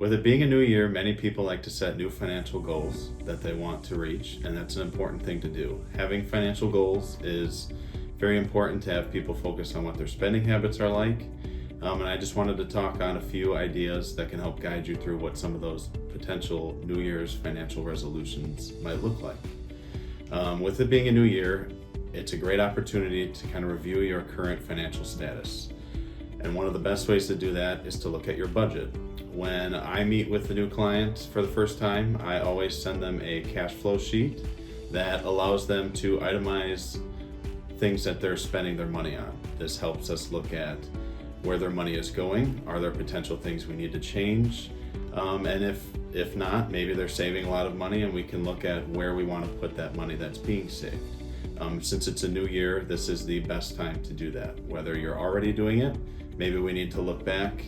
With it being a new year, many people like to set new financial goals that they want to reach, and that's an important thing to do. Having financial goals is very important to have people focus on what their spending habits are like. And I just wanted to talk on a few ideas that can help guide you through what some of those potential New Year's financial resolutions might look like. With it being a new year, it's a great opportunity to kind of review your current financial status. And one of the best ways to do that is to look at your budget. When I meet with a new client for the first time, I always send them a cash flow sheet that allows them to itemize things that they're spending their money on. This helps us look at where their money is going. Are there potential things we need to change? And if not, maybe they're saving a lot of money and we can look at where we want to put that money that's being saved. Since it's a new year, this is the best time to do that. Whether you're already doing it, maybe we need to look back,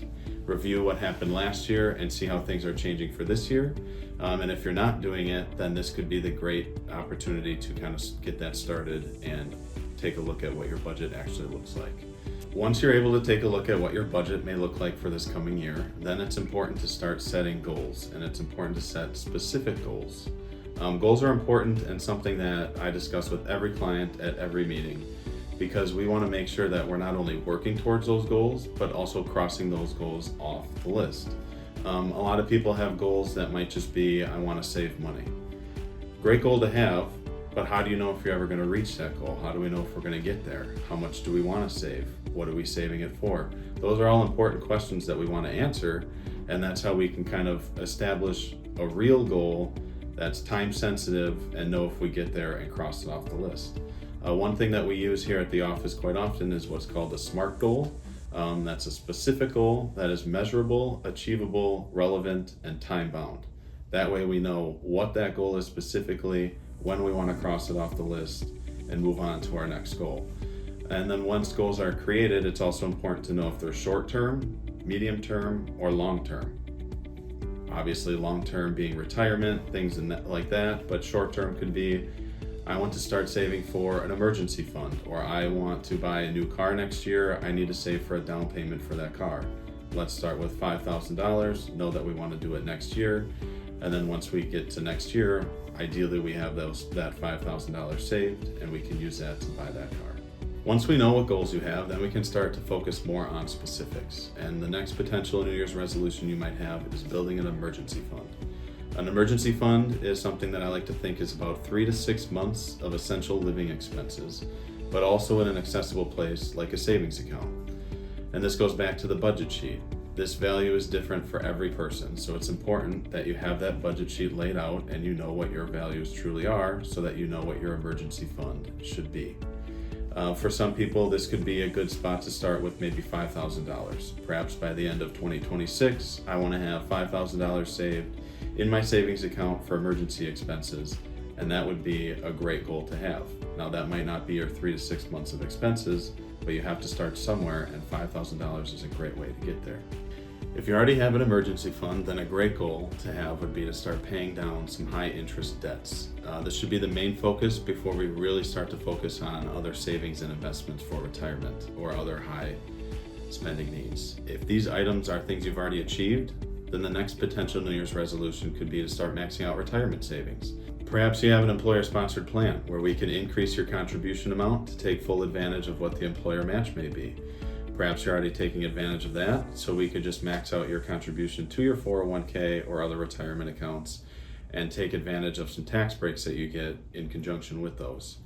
review what happened last year and see how things are changing for this year. And if you're not doing it, then this could be the great opportunity to kind of get that started and take a look at what your budget actually looks like. Once you're able to take a look at what your budget may look like for this coming year, then it's important to start setting goals, and it's important to set specific goals. Goals are important and something that I discuss with every client at every meeting, because we want to make sure that we're not only working towards those goals, but also crossing those goals off the list. A lot of people have goals that might just be, I want to save money. Great goal to have, but how do you know if you're ever going to reach that goal? How do we know if we're going to get there? How much do we want to save? What are we saving it for? Those are all important questions that we want to answer, and that's how we can kind of establish a real goal that's time sensitive and know if we get there and cross it off the list. One thing that we use here at the office quite often is what's called a SMART goal. That's a specific goal that is measurable, achievable, relevant, and time-bound. That way we know what that goal is specifically, when we want to cross it off the list, and move on to our next goal. And then once goals are created, it's also important to know if they're short-term, medium-term, or long-term. Obviously, long-term being retirement, things like that, but short-term could be, I want to start saving for an emergency fund, or I want to buy a new car next year, I need to save for a down payment for that car. Let's start with $5,000, know that we want to do it next year, and then once we get to next year, ideally we have that $5,000 saved and we can use that to buy that car. Once we know what goals you have, then we can start to focus more on specifics. And the next potential New Year's resolution you might have is building an emergency fund. An emergency fund is something that I like to think is about 3 to 6 months of essential living expenses, but also in an accessible place like a savings account. And this goes back to the budget sheet. This value is different for every person, so it's important that you have that budget sheet laid out and you know what your values truly are so that you know what your emergency fund should be. For some people, this could be a good spot to start with maybe $5,000. Perhaps by the end of 2026, I want to have $5,000 saved in my savings account for emergency expenses, and that would be a great goal to have. Now, that might not be your 3 to 6 months of expenses, but you have to start somewhere, and $5,000 is a great way to get there. If you already have an emergency fund, then a great goal to have would be to start paying down some high interest debts. This should be the main focus before we really start to focus on other savings and investments for retirement or other high spending needs. If these items are things you've already achieved, then the next potential New Year's resolution could be to start maxing out retirement savings. Perhaps you have an employer-sponsored plan where we can increase your contribution amount to take full advantage of what the employer match may be. Perhaps you're already taking advantage of that, so we could just max out your contribution to your 401k or other retirement accounts and take advantage of some tax breaks that you get in conjunction with those.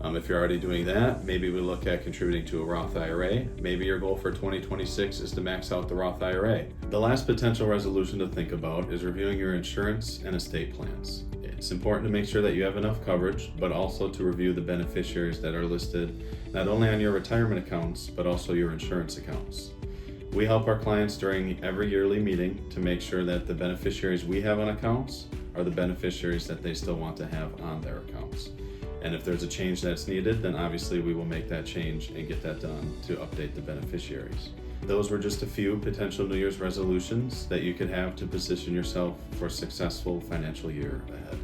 If you're already doing that, maybe we look at contributing to a Roth IRA. Maybe your goal for 2026 is to max out the Roth IRA. The last potential resolution to think about is reviewing your insurance and estate plans. It's important to make sure that you have enough coverage, but also to review the beneficiaries that are listed not only on your retirement accounts, but also your insurance accounts. We help our clients during every yearly meeting to make sure that the beneficiaries we have on accounts are the beneficiaries that they still want to have on their accounts. And if there's a change that's needed, then obviously we will make that change and get that done to update the beneficiaries. Those were just a few potential New Year's resolutions that you could have to position yourself for a successful financial year ahead.